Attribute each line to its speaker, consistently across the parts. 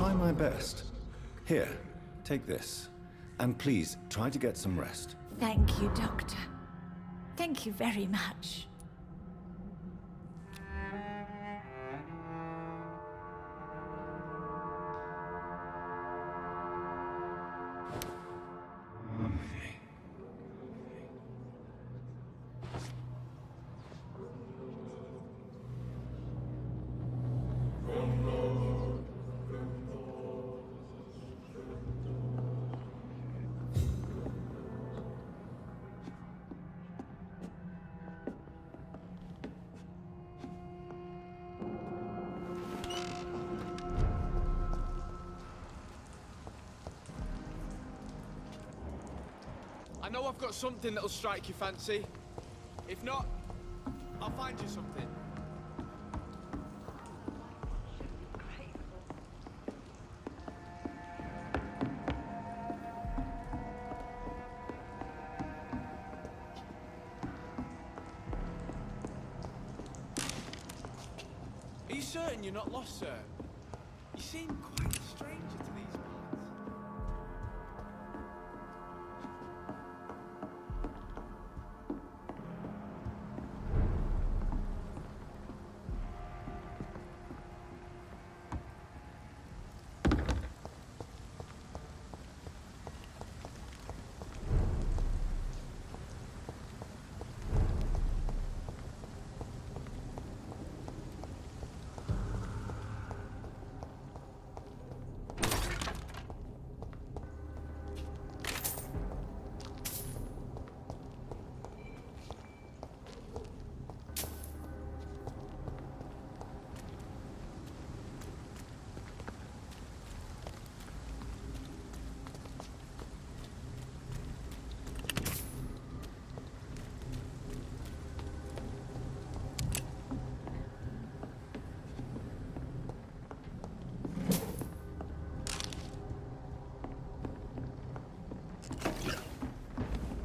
Speaker 1: try my best. Here, take this. And please, try to get some rest.
Speaker 2: Thank you, Doctor. Thank you very much.
Speaker 3: I know I've got something that'll strike your fancy. If not, I'll find you something. Are you certain you're not lost, sir? You seem quite a stranger to these parts.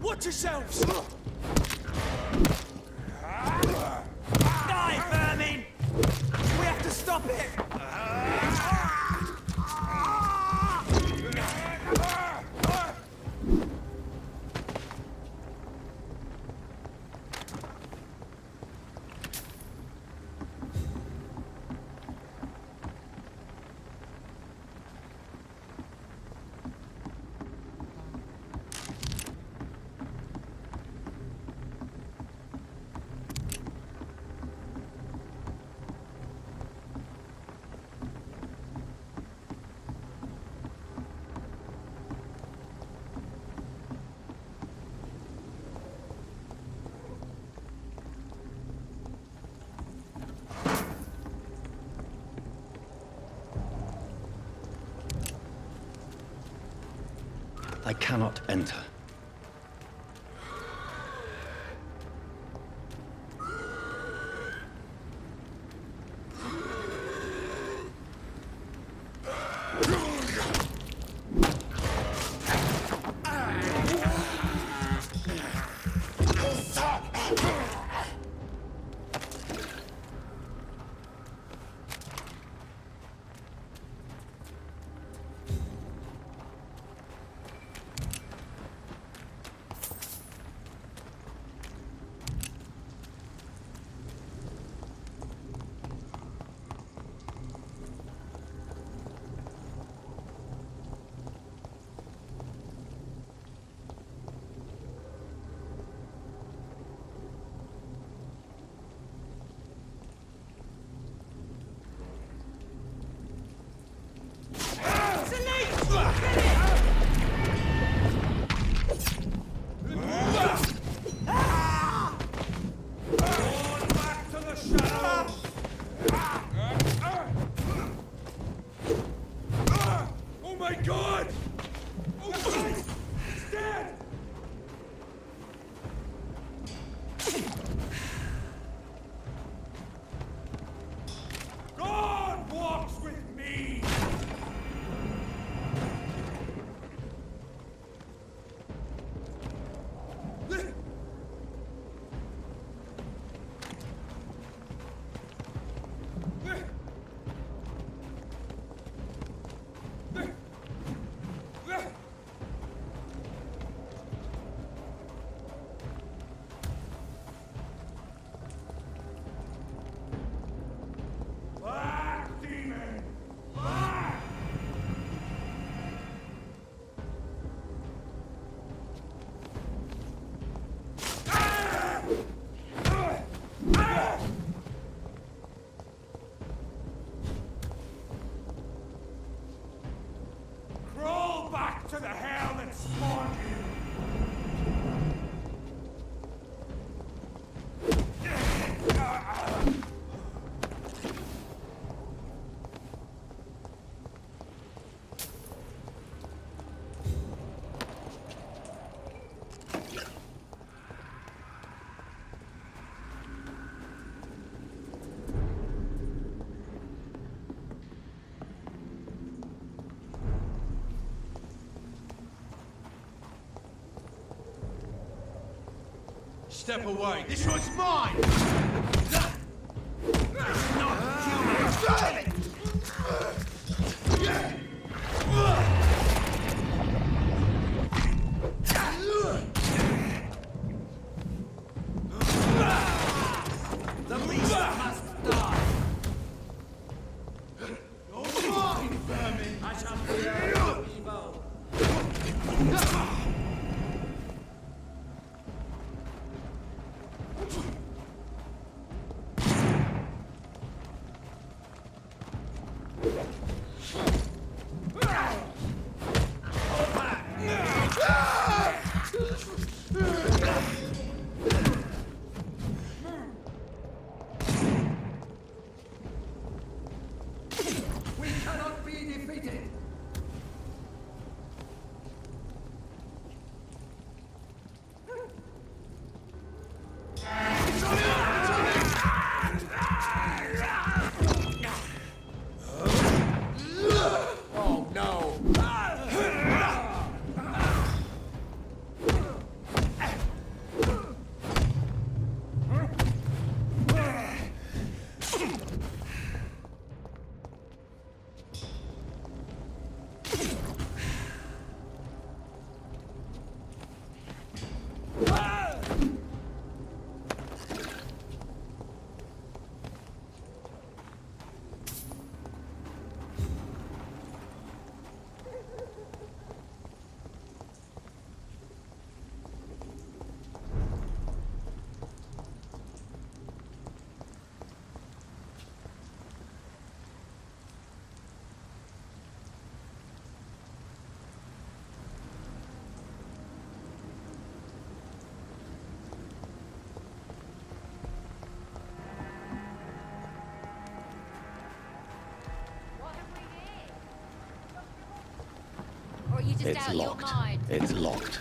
Speaker 3: Watch yourselves! Die, vermin! We have to stop it!
Speaker 1: I cannot enter.
Speaker 4: Step away. This one's mine! Not human! The beast must die! You're mine, vermin! I shall fear no evil! We cannot be defeated! Oh no!
Speaker 5: Or are you just
Speaker 1: It's
Speaker 5: out of your
Speaker 1: locked.
Speaker 5: mind?
Speaker 1: It's locked.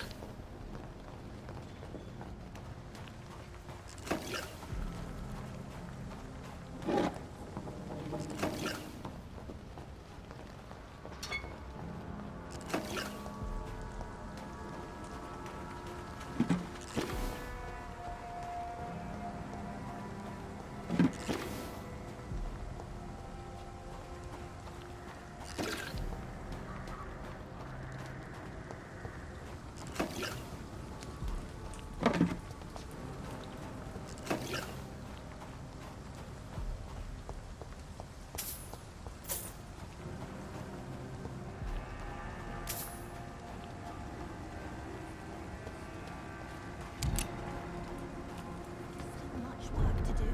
Speaker 2: Much work to do.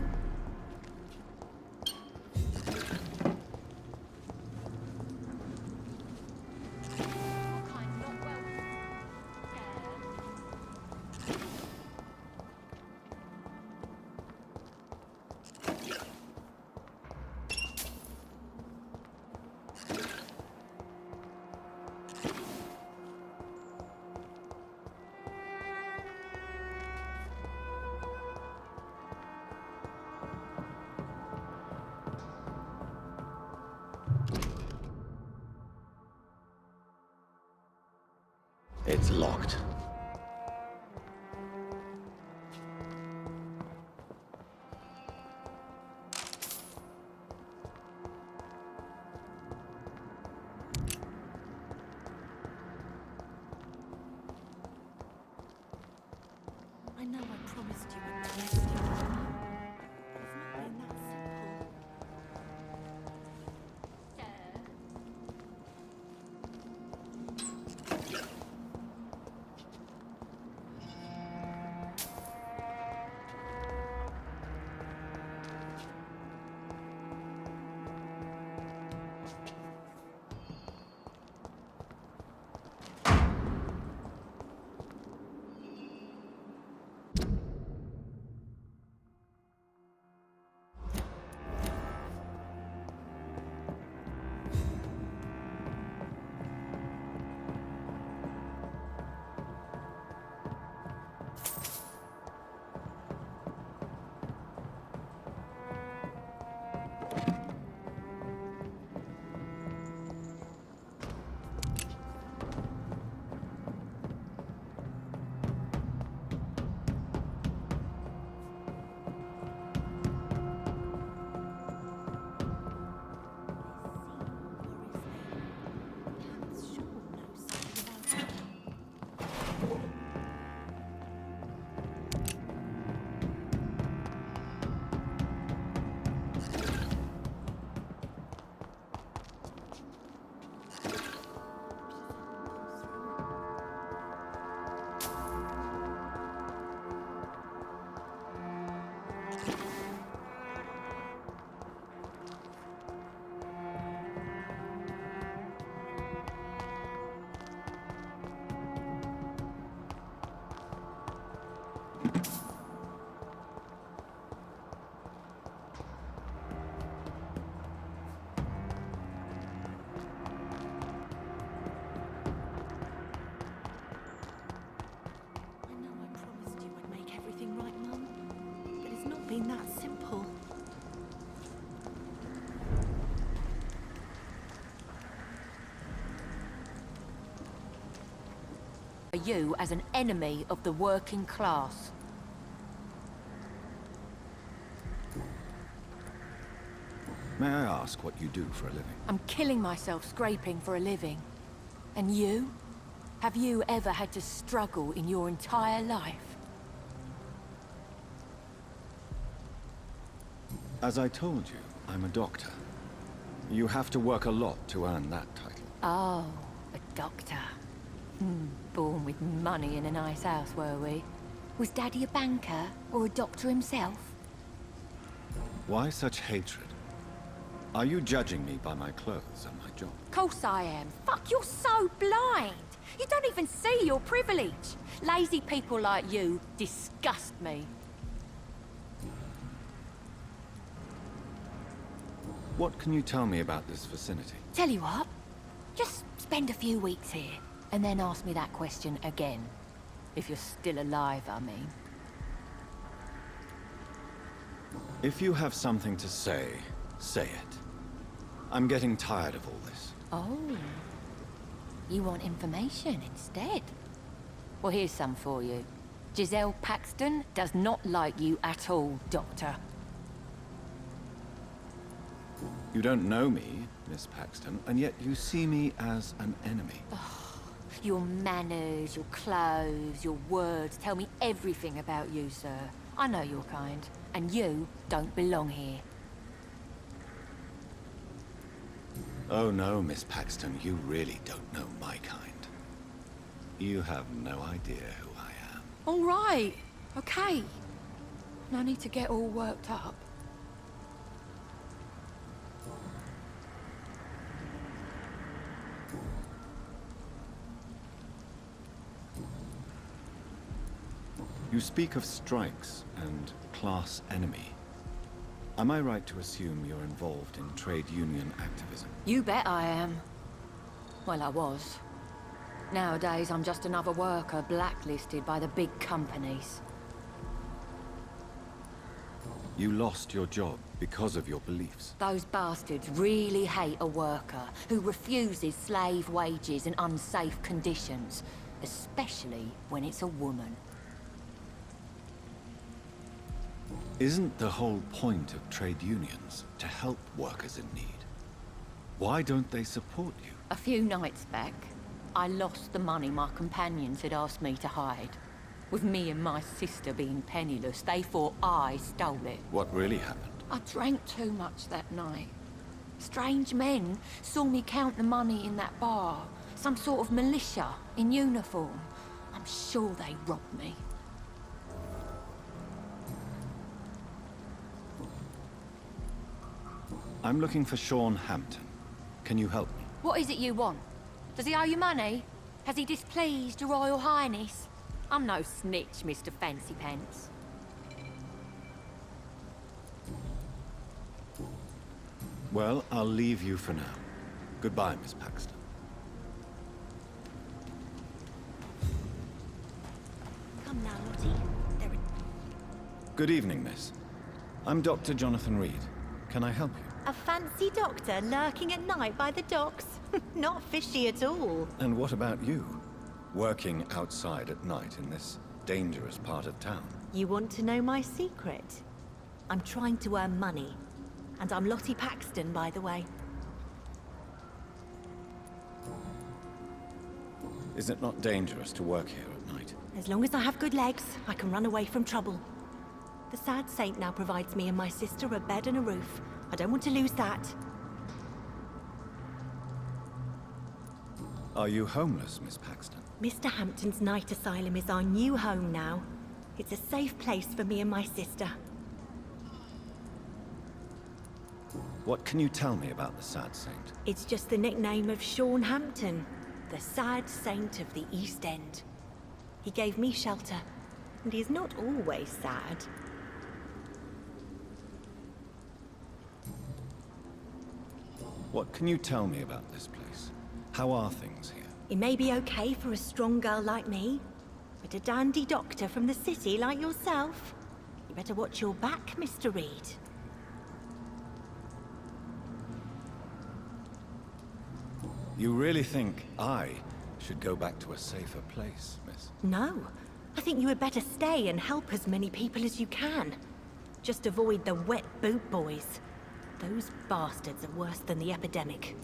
Speaker 5: All kinds not welcome.
Speaker 1: It's locked.
Speaker 2: I know I promised you a rescue. It's not been that simple. been that simple.
Speaker 5: You as an enemy of the working class.
Speaker 1: May I ask what you do for a living?
Speaker 5: I'm killing myself scraping for a living. And you? Have you ever had to struggle in your entire life?
Speaker 1: As I told you, I'm a doctor. You have to work a lot to earn that title.
Speaker 5: Oh, a doctor. Born with money in a nice house, were we? Was Daddy a banker or a doctor himself?
Speaker 1: Why such hatred? Are you judging me by my clothes and my job?
Speaker 5: Of course I am. Fuck, you're so blind. You don't even see your privilege. Lazy people like you disgust me.
Speaker 1: What can you tell me about this vicinity?
Speaker 5: Tell you what, just spend a few weeks here, and then ask me that question again. If you're still alive, I mean.
Speaker 1: If you have something to say, say it. I'm getting tired of all this.
Speaker 5: Oh. You want information instead? Well, here's some for you. Giselle Paxton does not like you at all, Doctor.
Speaker 1: You don't know me, Miss Paxton, and yet you see me as an enemy.
Speaker 5: Your manners, your clothes, your words tell me everything about you, sir. I know your kind, and you don't belong here.
Speaker 1: Oh no, Miss Paxton, you really don't know my kind. You have no idea who I am.
Speaker 5: All right, okay. No need to get all worked up.
Speaker 1: You speak of strikes and class enemy. Am I right to assume you're involved in trade union activism?
Speaker 5: You bet I am. Well, I was. Nowadays, I'm just another worker blacklisted by the big companies.
Speaker 1: You lost your job because of your beliefs.
Speaker 5: Those bastards really hate a worker who refuses slave wages and unsafe conditions, especially when it's a woman.
Speaker 1: Isn't the whole point of trade unions to help workers in need? Why don't they support you?
Speaker 5: A few nights back, I lost the money my companions had asked me to hide. With me and my sister being penniless, they thought I stole it.
Speaker 1: What really happened?
Speaker 5: I drank too much that night. Strange men saw me count the money in that bar. Some sort of militia in uniform. I'm sure they robbed me.
Speaker 1: I'm looking for Sean Hampton. Can you help me?
Speaker 5: What is it you want? Does he owe you money? Has he displeased your Royal Highness? I'm no snitch, Mr. Fancy Pants.
Speaker 1: Well, I'll leave you for now. Goodbye, Miss Paxton.
Speaker 2: Come now, Lottie. There are...
Speaker 1: Good evening, miss. I'm Dr. Jonathan Reed. Can I help you?
Speaker 6: A fancy doctor lurking at night by the docks? Not fishy at all.
Speaker 1: And what about you? Working outside at night in this dangerous part of town?
Speaker 6: You want to know my secret? I'm trying to earn money. And I'm Lottie Paxton, by the way.
Speaker 1: Is it not dangerous to work here at night?
Speaker 6: As long as I have good legs, I can run away from trouble. The sad saint now provides me and my sister a bed and a roof. I don't want to lose that.
Speaker 1: Are you homeless, Miss Paxton?
Speaker 6: Mr. Hampton's night asylum is our new home now. It's a safe place for me and my sister.
Speaker 1: What can you tell me about the Sad Saint?
Speaker 6: It's just the nickname of Sean Hampton, the sad saint of the East End. He gave me shelter, and he's not always sad.
Speaker 1: What can you tell me about this place? How are things here?
Speaker 6: It may be okay for a strong girl like me, but a dandy doctor from the city like yourself, You better watch your back, Mr. Reed.
Speaker 1: You really think I should go back to a safer place, miss?
Speaker 6: No. I think you had better stay and help as many people as you can. Just avoid the wet boot boys. Those bastards are worse than the epidemic.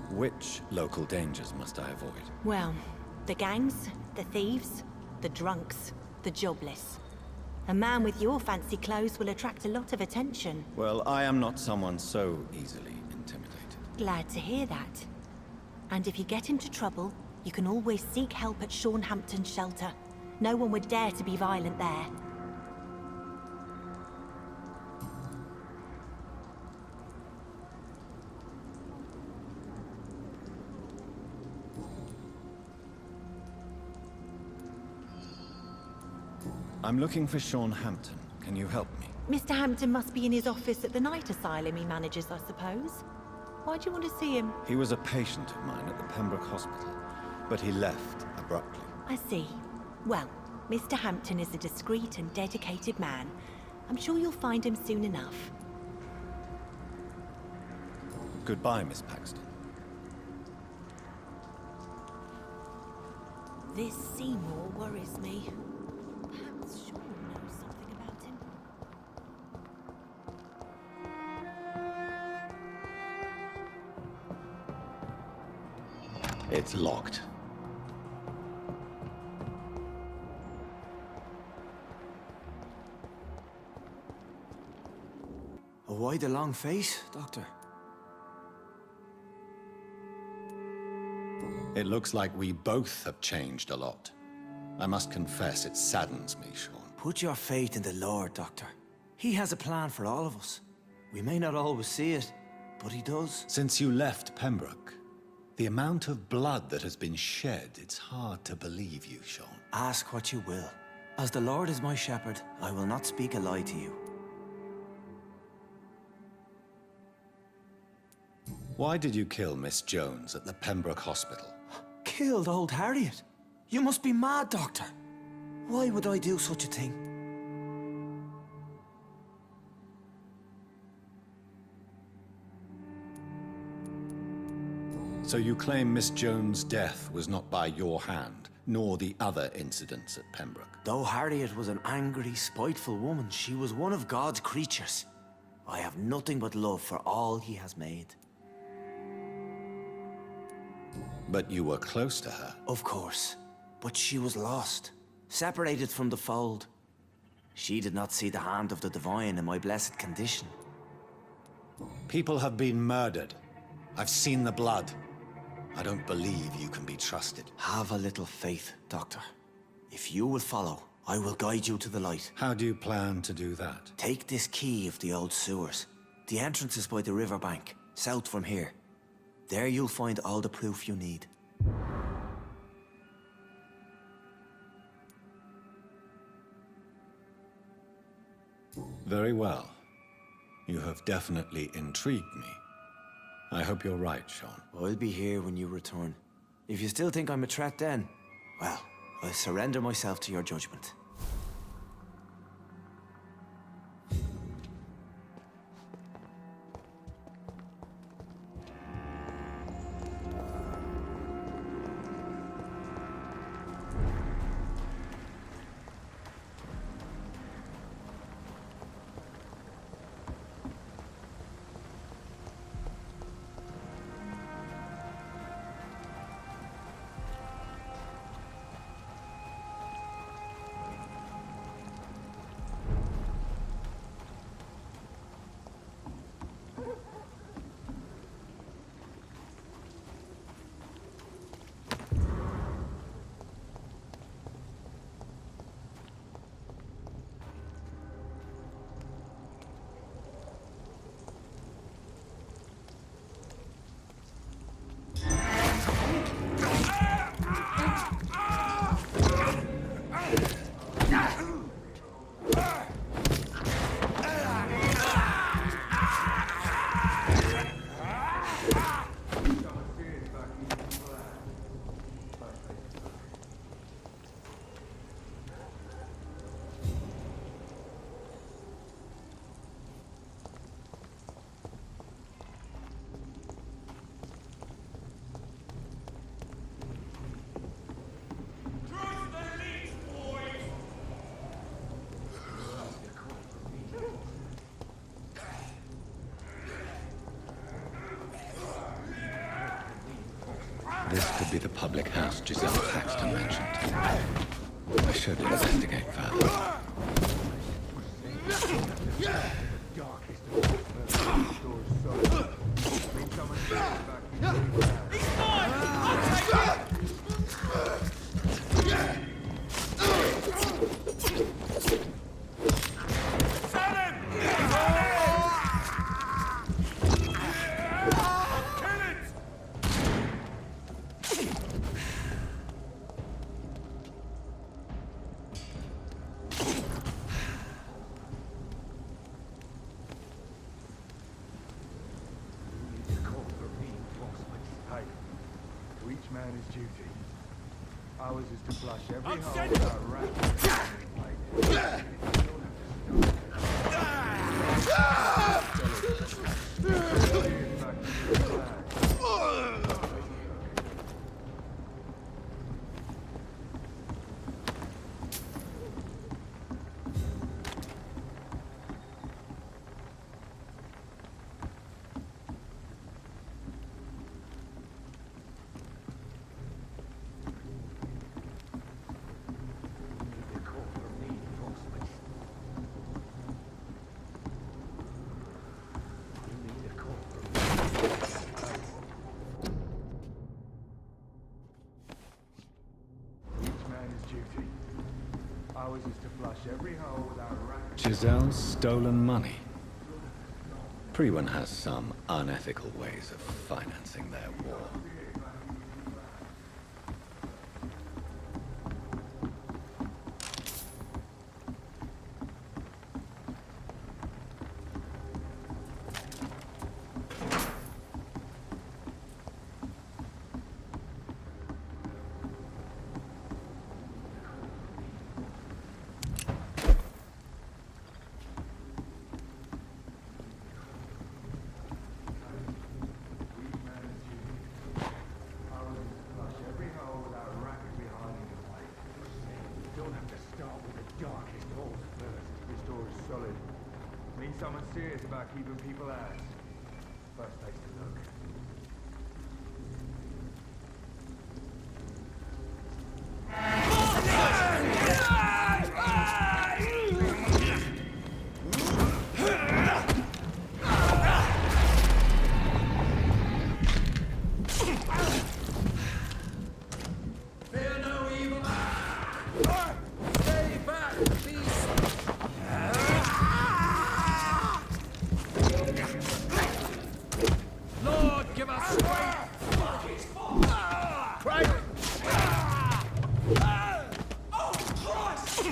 Speaker 1: Which local dangers must I avoid?
Speaker 6: Well, the gangs, the thieves, the drunks, the jobless. A man with your fancy clothes will attract a lot of attention.
Speaker 1: Well, I am not someone so easily intimidated.
Speaker 6: Glad to hear that. And if you get into trouble, you can always seek help at HAMPTON'S shelter. No one would dare to be violent there.
Speaker 1: I'm looking for Sean Hampton. Can you help me?
Speaker 6: Mr. Hampton must be in his office at the night asylum he manages, I suppose. Why do you want to see him?
Speaker 1: He was a patient of mine at the Pembroke Hospital, but he left abruptly.
Speaker 6: I see. Well, Mr. Hampton is a discreet and dedicated man. I'm sure you'll find him soon enough.
Speaker 1: Goodbye, Miss Paxton.
Speaker 6: This Seymour worries me. Perhaps Sean knows something about him.
Speaker 1: It's locked.
Speaker 7: Why the long face, Doctor?
Speaker 1: It looks like we both have changed a lot. I must confess, it saddens me, Sean.
Speaker 7: Put your faith in the Lord, Doctor. He has a plan for all of us. We may not always see it, but he does.
Speaker 1: Since you left Pembroke, the amount of blood that has been shed, it's hard to believe you, Sean.
Speaker 7: Ask what you will. As the Lord is my shepherd, I will not speak a lie to you.
Speaker 1: Why did you kill Miss Jones at the Pembroke Hospital?
Speaker 7: Killed old Harriet? You must be mad, Doctor. Why would I do such a thing?
Speaker 1: So you claim Miss Jones' death was not by your hand, nor the other incidents at Pembroke?
Speaker 7: Though Harriet was an angry, spiteful woman, she was one of God's creatures. I have nothing but love for all he has made.
Speaker 1: But you were close to her.
Speaker 7: Of course. But she was lost, separated from the fold. She did not see the hand of the divine in my blessed condition.
Speaker 1: People have been murdered. I've seen the blood. I don't believe you can be trusted.
Speaker 7: Have a little faith, Doctor. If you will follow, I will guide you to the light.
Speaker 1: How do you plan to do that?
Speaker 7: Take this key of the old sewers. The entrance is by the riverbank, south from here. There you'll find all the proof you need.
Speaker 1: Very well. You have definitely intrigued me. I hope you're right, Sean.
Speaker 7: I'll be here when you return. If you still think I'm a threat then, well, I'll surrender myself to your judgment.
Speaker 1: This could be the public house Giselle Paxton mentioned. I should investigate further.
Speaker 4: Each man his duty. Ours is to flush every hole without
Speaker 1: Giselle's stolen money. Prewen has some unethical ways of financing their war.
Speaker 4: Someone serious about keeping people out. First place to look.
Speaker 8: Fear no evil. Stay back, beast. Lord, give us strength! Right! Oh, Christ!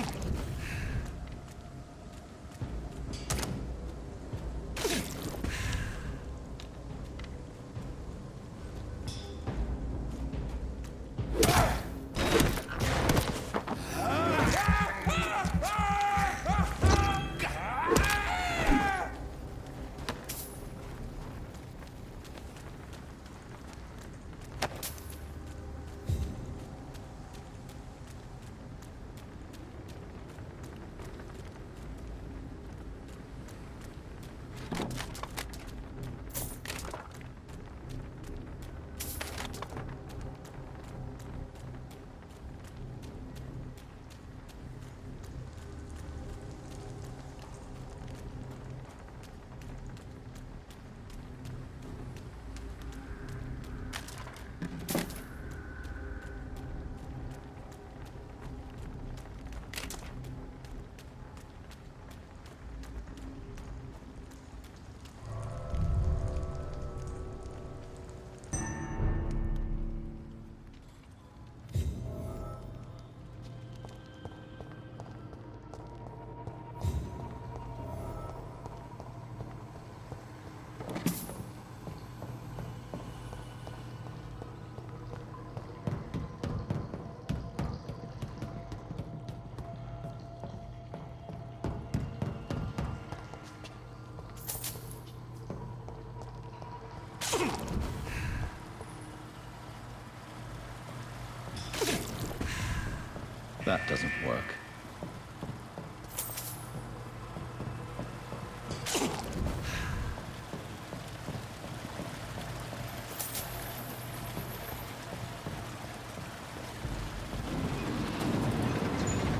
Speaker 1: That doesn't work.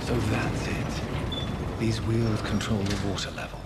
Speaker 1: So that's it. These wheels control the water level.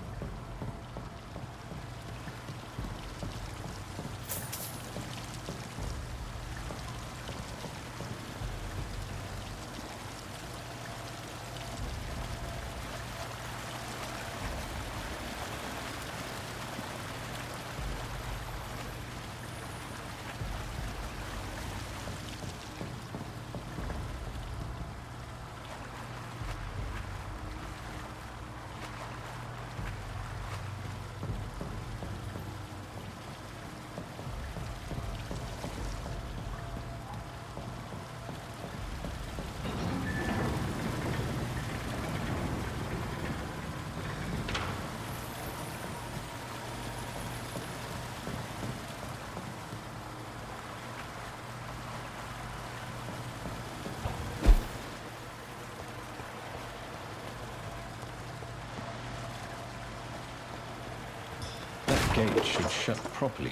Speaker 1: Gate should shut properly.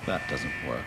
Speaker 1: That doesn't work.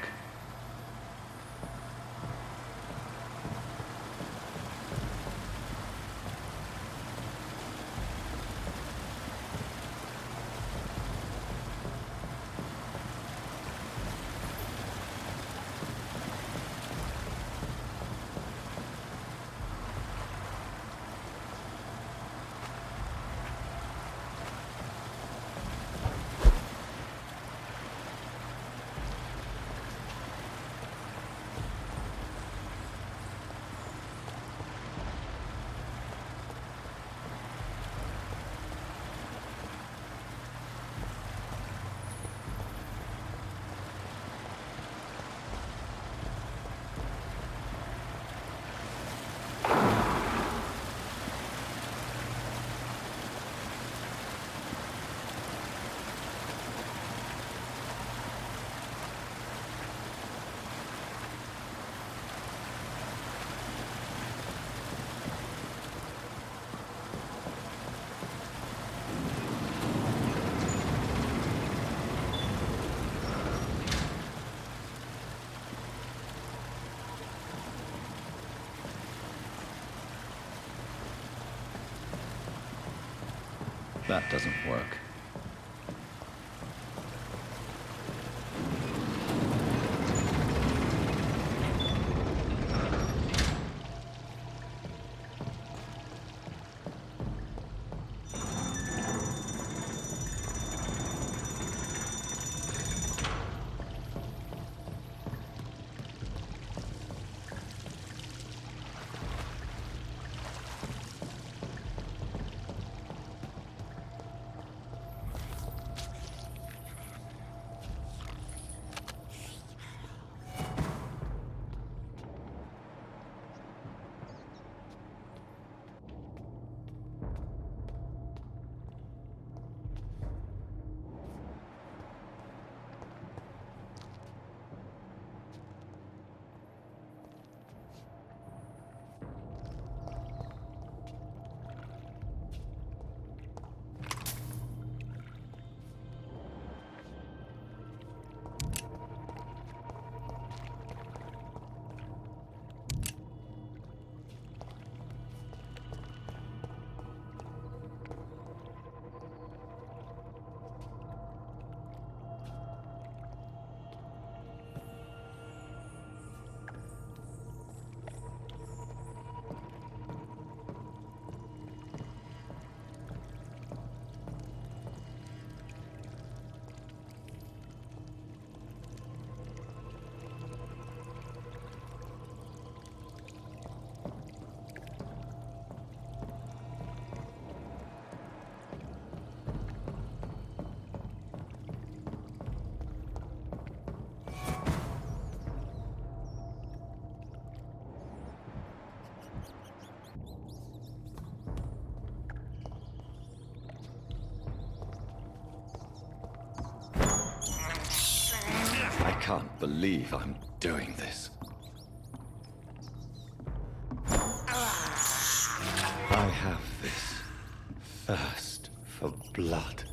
Speaker 1: That doesn't work. I can't believe I'm doing this. I have this thirst for blood.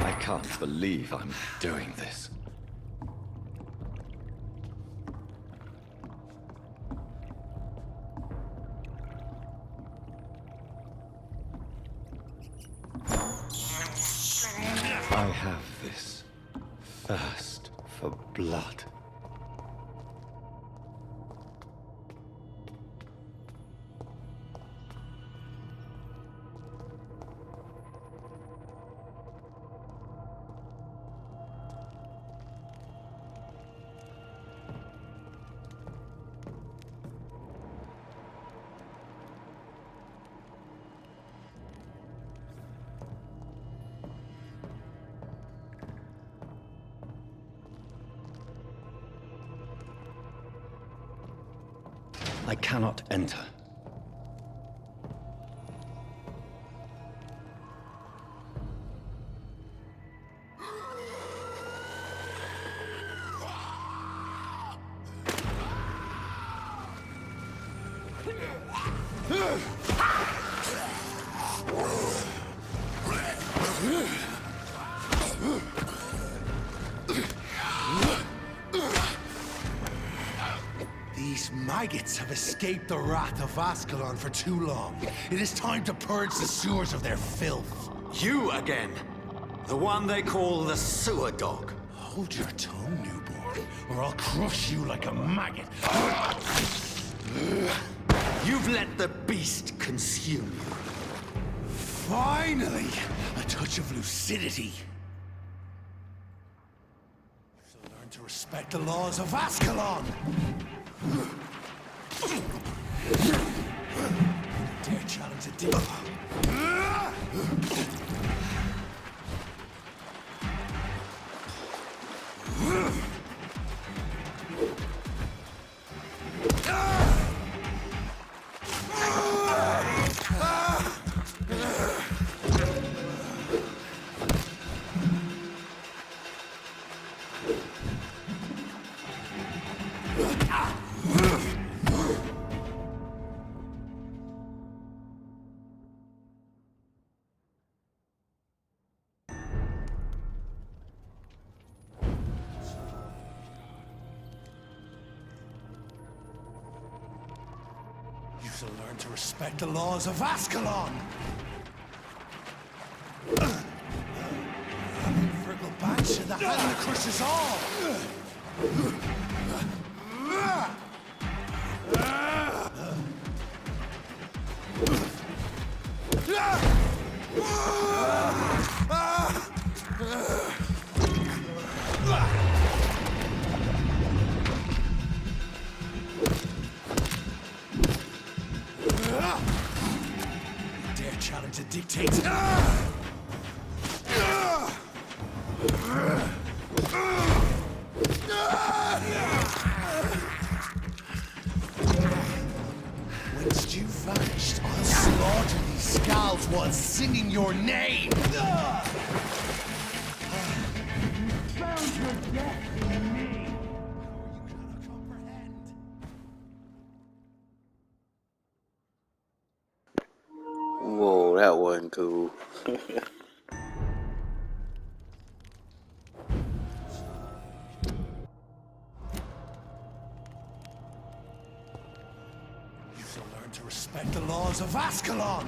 Speaker 1: I can't believe I'm doing this. I have this thirst for blood. I cannot enter.
Speaker 9: These maggots have escaped the wrath of Ascalon for too long. It is time to purge the sewers of their filth.
Speaker 10: You again! The one they call the sewer dog.
Speaker 9: Hold your tongue, newborn, or I'll crush you like a maggot.
Speaker 10: You've let the beast consume you.
Speaker 9: Finally! A touch of lucidity. So learn to respect the laws of Ascalon! Dare challenge a demon. You shall learn to respect the laws of Ascalon! Friggle Banshee, the hand that crushes all! Dare challenge a dictator? Once you vanished, I'll slaughter these SKALS while singing your name! Found your death in me! Or you cannot comprehend.
Speaker 11: Whoa, that wasn't cool.
Speaker 9: You shall learn to respect the laws of Ascalon!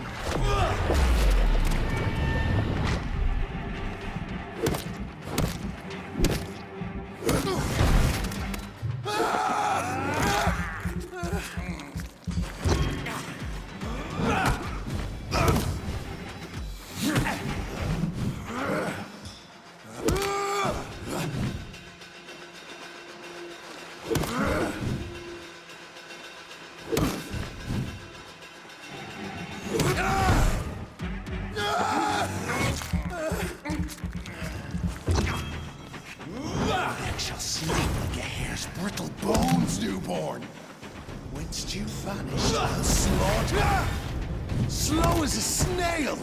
Speaker 9: Shall sleep like a hare's brittle bones, newborn. Whence you vanished, I'll slaughter. Slow as a snail.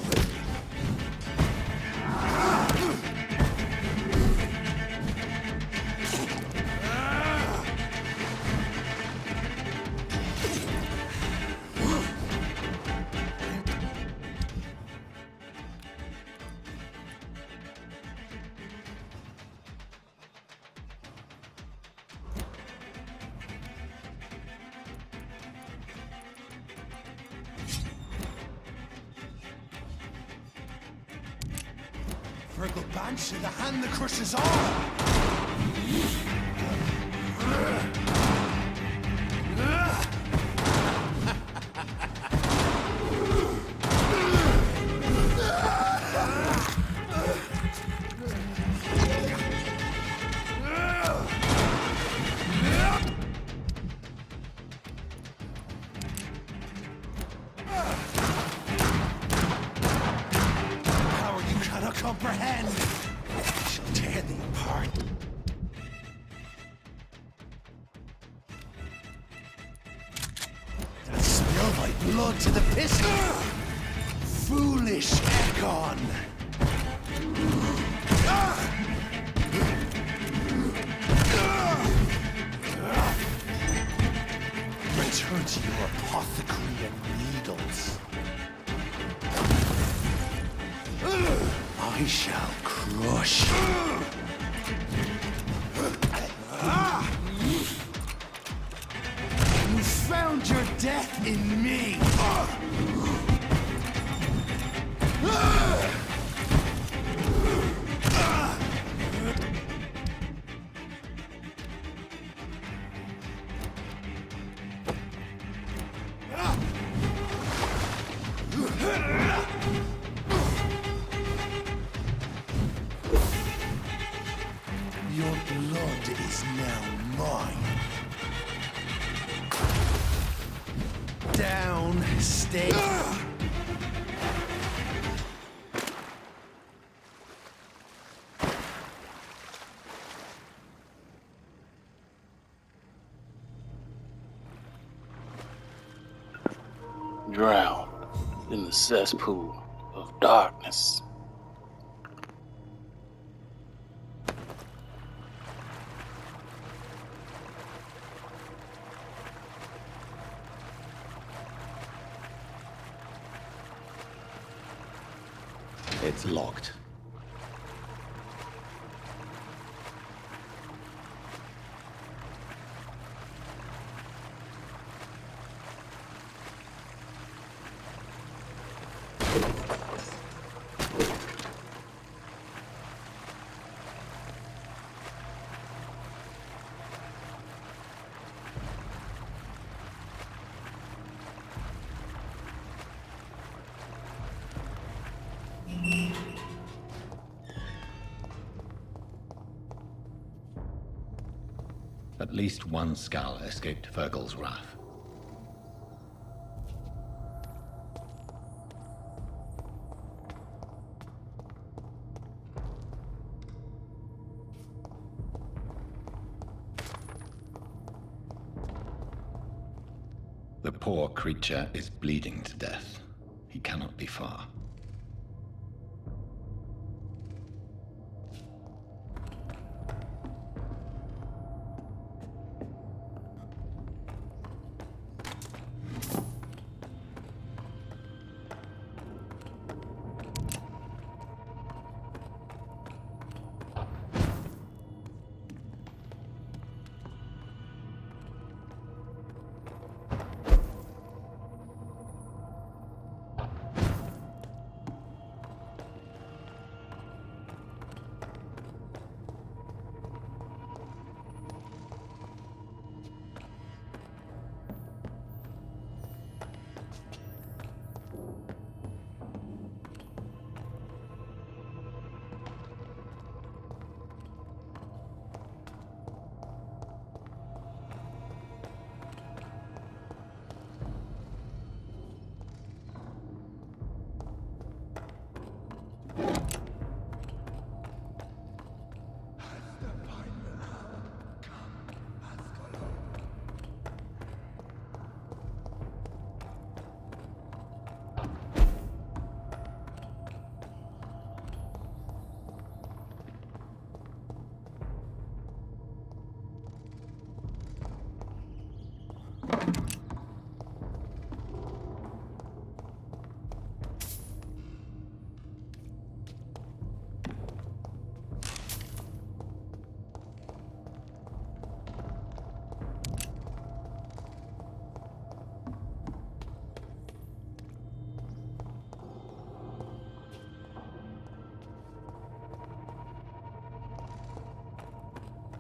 Speaker 9: Virgil Banshee, the hand that crushes all! Power you cannot comprehend! I shall tear thee apart. And spill thy blood to the piston! Foolish Ekon! Return to your apothecary and needles. I shall crush. You found your death in me. Your blood is now mine. Down, stay.
Speaker 11: Drowned in the cesspool of darkness.
Speaker 1: It's locked. At least one Skal escaped Virgil's wrath. The poor creature is bleeding to death. He cannot be far.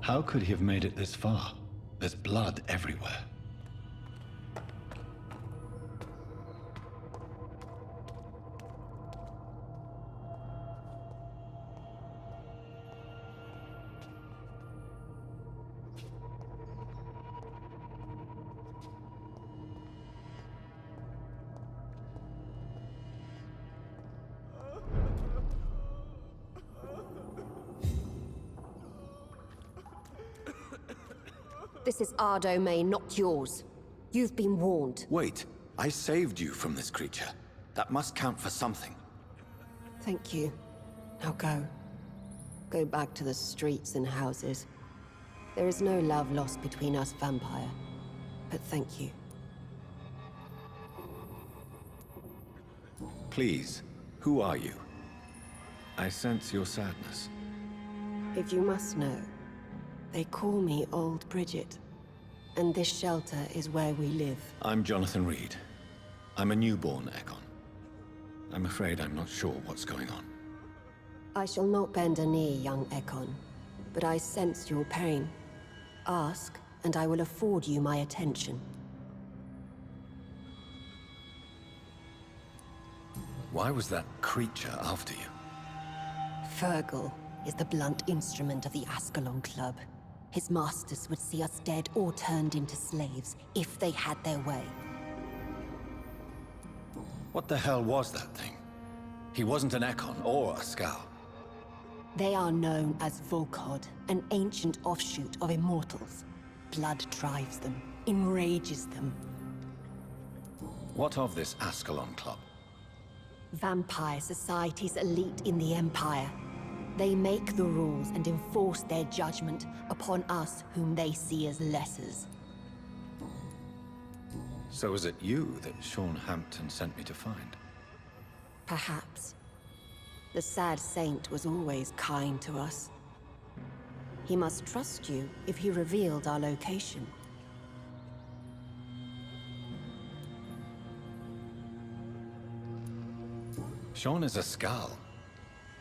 Speaker 1: How could he have made it this far? There's blood everywhere.
Speaker 12: This is our domain, not yours. You've been warned.
Speaker 1: Wait, I saved you from this creature. That must count for something.
Speaker 12: Thank you. Now go. Go back to the streets and houses. There is no love lost between us, Vampire. But thank you.
Speaker 1: Please, who are you? I sense your sadness.
Speaker 12: If you must know, they call me Old Bridget. And this shelter is where we live.
Speaker 1: I'm Jonathan Reed. I'm a newborn Ekon. I'm afraid I'm not sure what's going on.
Speaker 12: I shall not bend a knee, young Ekon. But I sense your pain. Ask, and I will afford you my attention.
Speaker 1: Why was that creature after you?
Speaker 12: Fergal is the blunt instrument of the Ascalon Club. His masters would see us dead or turned into slaves, if they had their way.
Speaker 1: What the hell was that thing? He wasn't an Ekon or a Skal.
Speaker 12: They are known as Volkod, an ancient offshoot of immortals. Blood drives them, enrages them.
Speaker 1: What of this Ascalon Club?
Speaker 12: Vampire Society's elite in the Empire. They make the rules and enforce their judgment upon us whom they see as lessers.
Speaker 1: So is it you that Sean Hampton sent me to find?
Speaker 12: Perhaps. The sad saint was always kind to us. He must trust you if he revealed our location.
Speaker 1: Sean is a Skal.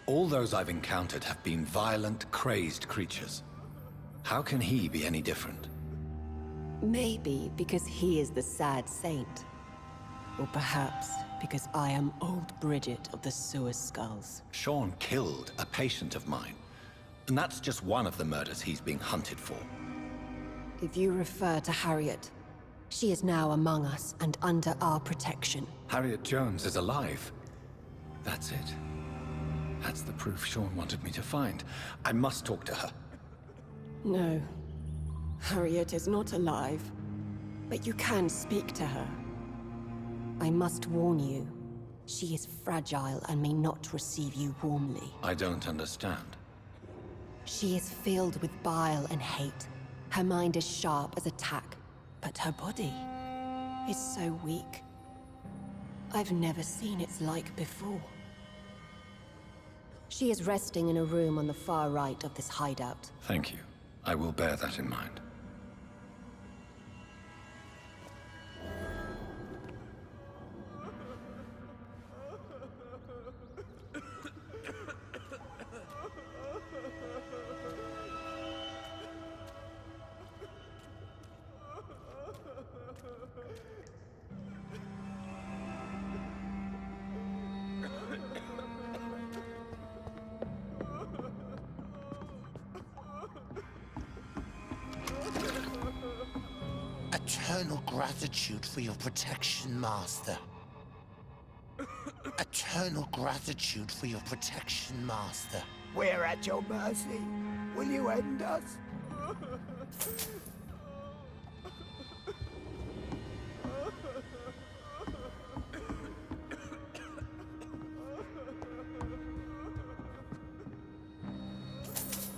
Speaker 1: All those I've encountered have been violent, crazed creatures. How can he be any different?
Speaker 12: Maybe because he is the sad saint. Or perhaps because I am Old Bridget of the Sewer Skulls.
Speaker 1: Sean killed a patient of mine. And that's just one of the murders he's being hunted for.
Speaker 12: If you refer to Harriet, she is now among us and under our protection.
Speaker 1: Harriet Jones is alive. That's it. That's the proof Sean wanted me to find. I must talk to her.
Speaker 12: No. Harriet is not alive. But you can speak to her. I must warn you. She is fragile and may not receive you warmly.
Speaker 1: I don't understand.
Speaker 12: She is filled with bile and hate. Her mind is sharp as a tack, but her body is so weak. I've never seen its like before. She is resting in a room on the far right of this hideout.
Speaker 1: Thank you. I will bear that in mind.
Speaker 9: Eternal gratitude for your protection, Master. Eternal gratitude for your protection, Master.
Speaker 13: We're at your mercy. Will you end us?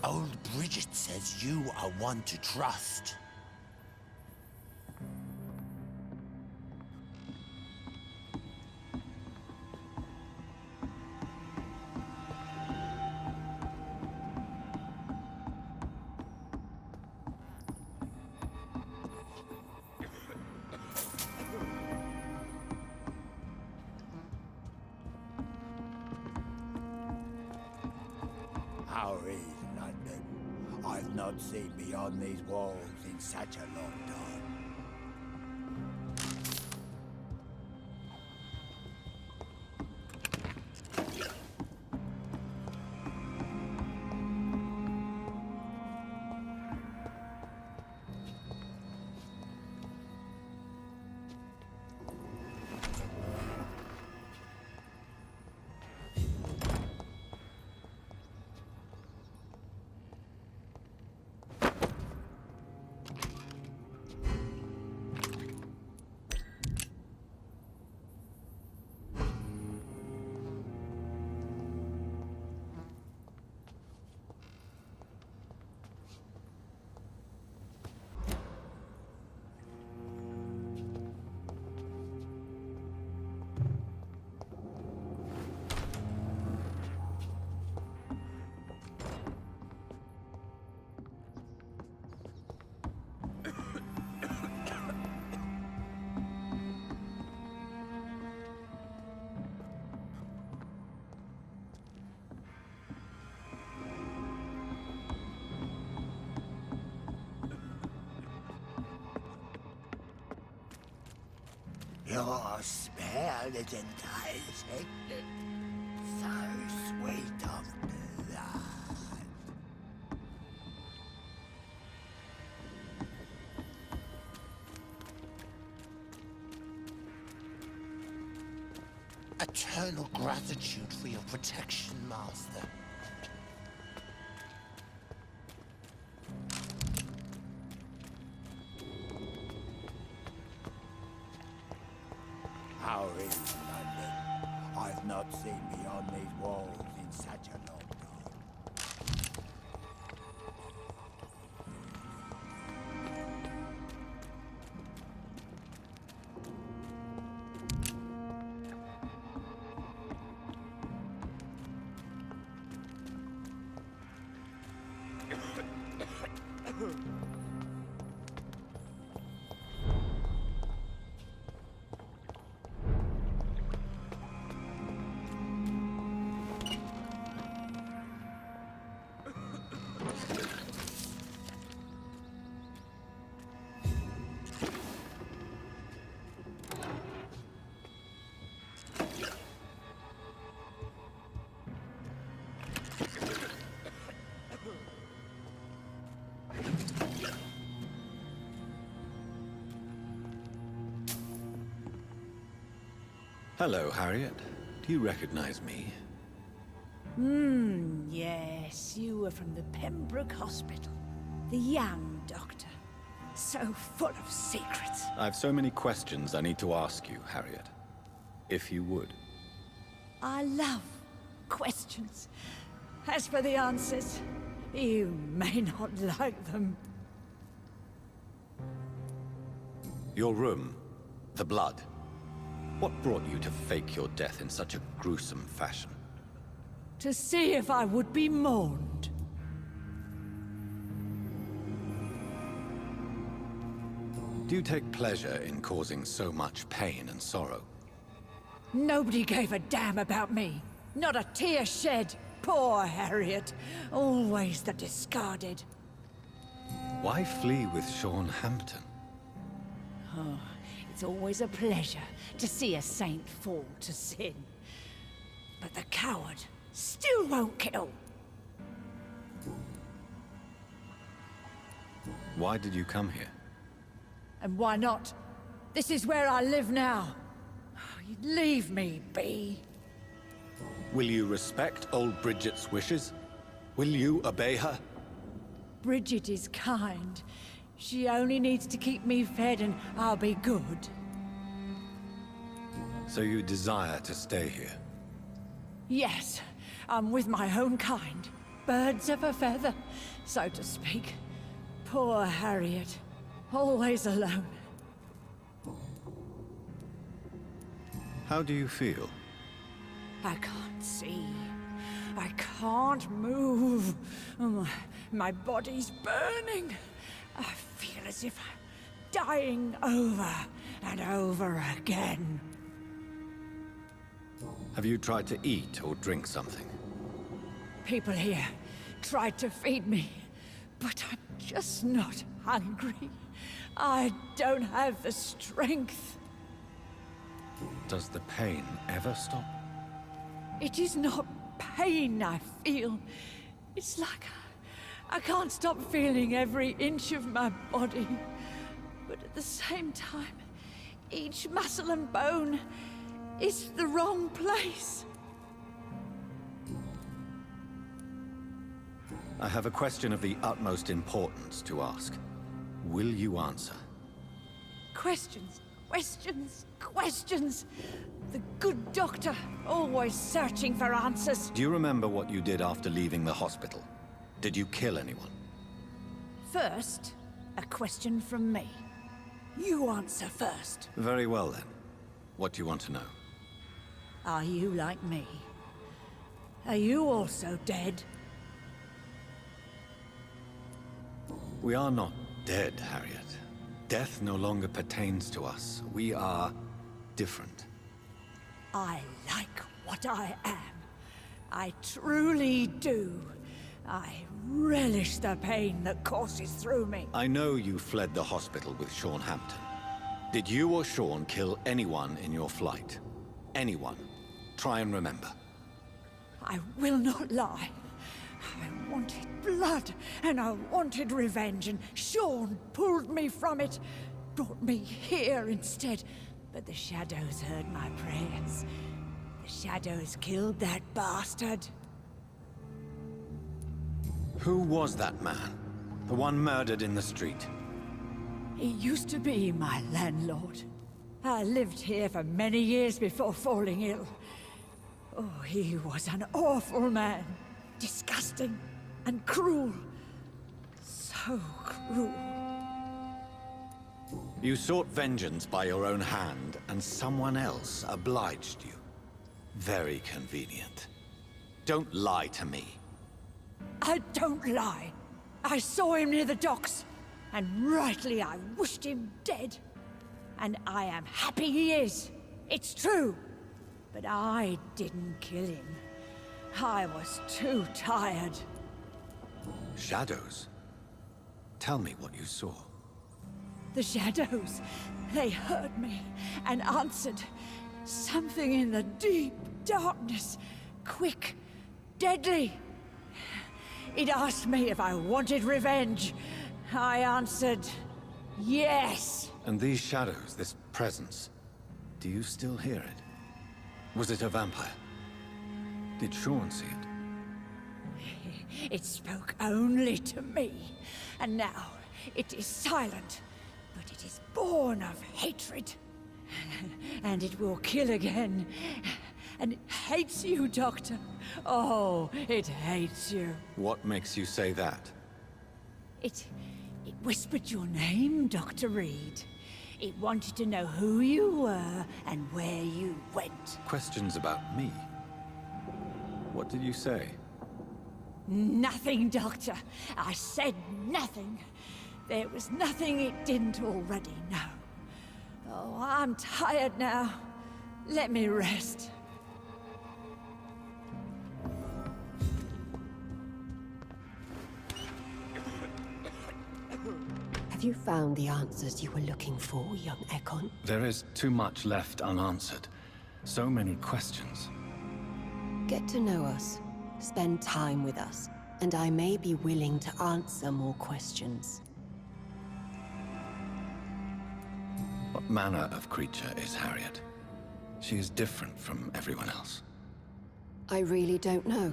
Speaker 9: Old Bridget says you are one to trust.
Speaker 13: How is London? I've not seen beyond these walls in such a long time. Your spell is enticing, so sweet of blood.
Speaker 9: Eternal gratitude for your protection, Master.
Speaker 13: How is London? I've not seen beyond these walls in such a long time.
Speaker 1: Hello, Harriet. Do you recognize me?
Speaker 2: Yes, you were from the Pembroke Hospital. The young doctor. So full of secrets.
Speaker 1: I have so many questions I need to ask you, Harriet. If you would.
Speaker 2: I love questions. As for the answers, you may not like them.
Speaker 1: Your room. The blood. What brought you to fake your death in such a gruesome fashion?
Speaker 2: To see if I would be mourned.
Speaker 1: Do you take pleasure in causing so much pain and sorrow?
Speaker 2: Nobody gave a damn about me. Not a tear shed. Poor Harriet. Always the discarded.
Speaker 1: Why flee with Sean Hampton?
Speaker 2: Oh, it's always a pleasure to see a saint fall to sin. But the coward still won't kill.
Speaker 1: Why did you come here?
Speaker 2: And why not? This is where I live now. Leave me be.
Speaker 1: Will you respect old Bridget's wishes? Will you obey her?
Speaker 2: Bridget is kind. She only needs to keep me fed and I'll be good.
Speaker 1: So you desire to stay here?
Speaker 2: Yes, I'm with my own kind. Birds of a feather, so to speak. Poor Harriet. Always alone.
Speaker 1: How do you feel?
Speaker 2: I can't see. I can't move. My body's burning. I feel as if I'm dying over and over again.
Speaker 1: Have you tried to eat or drink something?
Speaker 2: People here tried to feed me, But I'm just not hungry. I don't have the strength.
Speaker 1: Does the pain ever stop?
Speaker 2: It is not pain I feel. It's like I can't stop feeling every inch of my body. But at the same time, each muscle and bone is the wrong place.
Speaker 1: I have a question of the utmost importance to ask. Will you answer?
Speaker 2: Questions, questions, questions. The good doctor, always searching for answers.
Speaker 1: Do you remember what you did after leaving the hospital? Did you kill anyone?
Speaker 2: First, a question from me. You answer first.
Speaker 1: Very well then. What do you want to know?
Speaker 2: Are you like me? Are you also dead?
Speaker 1: We are not dead, Harriet. Death no longer pertains to us. We are different.
Speaker 2: I like what I am. I truly do. I relish the pain that courses through me.
Speaker 1: I know you fled the hospital with Sean Hampton. Did you or Sean kill anyone in your flight? Anyone? Try and remember.
Speaker 2: I will not lie. I wanted blood, and I wanted revenge, and Sean pulled me from it, brought me here instead. But the shadows heard my prayers. The shadows killed that bastard.
Speaker 1: Who was that man? The one murdered in the street?
Speaker 2: He used to be my landlord. I lived here for many years before falling ill. Oh, he was an awful man. Disgusting and cruel. So cruel.
Speaker 1: You sought vengeance by your own hand, and someone else obliged you. Very convenient. Don't lie to me.
Speaker 2: I don't lie. I saw him near the docks, and rightly I wished him dead. And I am happy he is. It's true. But I didn't kill him. I was too tired.
Speaker 1: Shadows? Tell me what you saw.
Speaker 2: The shadows, they heard me and answered. Something in the deep darkness. Quick, deadly. It asked me if I wanted revenge. I answered, yes.
Speaker 1: And these shadows, this presence, do you still hear it? Was it a vampire? Did Sean see it?
Speaker 2: It spoke only to me, and now it is silent, but it is born of hatred. And it will kill again. And it hates you, Doctor. Oh, it hates you.
Speaker 1: What makes you say that?
Speaker 2: It whispered your name, Dr. Reed. It wanted to know who you were and where you went.
Speaker 1: Questions about me? What did you say?
Speaker 2: Nothing, Doctor. I said nothing. There was nothing it didn't already know. Oh, I'm tired now. Let me rest.
Speaker 12: Have you found the answers you were looking for, young Ekon?
Speaker 1: There is too much left unanswered. So many questions.
Speaker 12: Get to know us, spend time with us, and I may be willing to answer more questions.
Speaker 1: What manner of creature is Harriet? She is different from everyone else.
Speaker 12: I really don't know.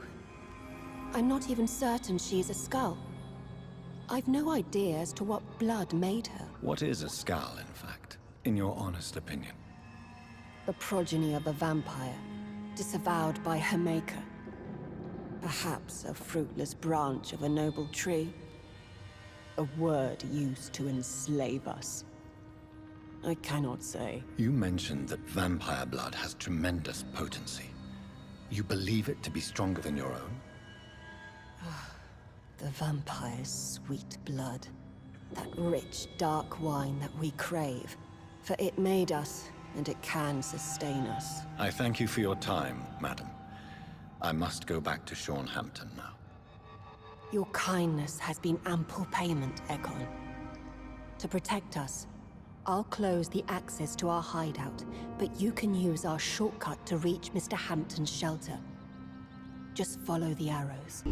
Speaker 12: I'm not even certain she's a skull. I've no idea as to what blood made her.
Speaker 1: What is a skull, in fact, in your honest opinion?
Speaker 12: The progeny of a vampire, disavowed by her maker. Perhaps a fruitless branch of a noble tree. A word used to enslave us. I cannot say.
Speaker 1: You mentioned that vampire blood has tremendous potency. You believe it to be stronger than your own?
Speaker 12: The vampire's sweet blood. That rich, dark wine that we crave. For it made us, and it can sustain us.
Speaker 1: I thank you for your time, madam. I must go back to Sean Hampton now.
Speaker 12: Your kindness has been ample payment, Ekon. To protect us, I'll close the access to our hideout, but you can use our shortcut to reach Mr. Hampton's shelter. Just follow the arrows.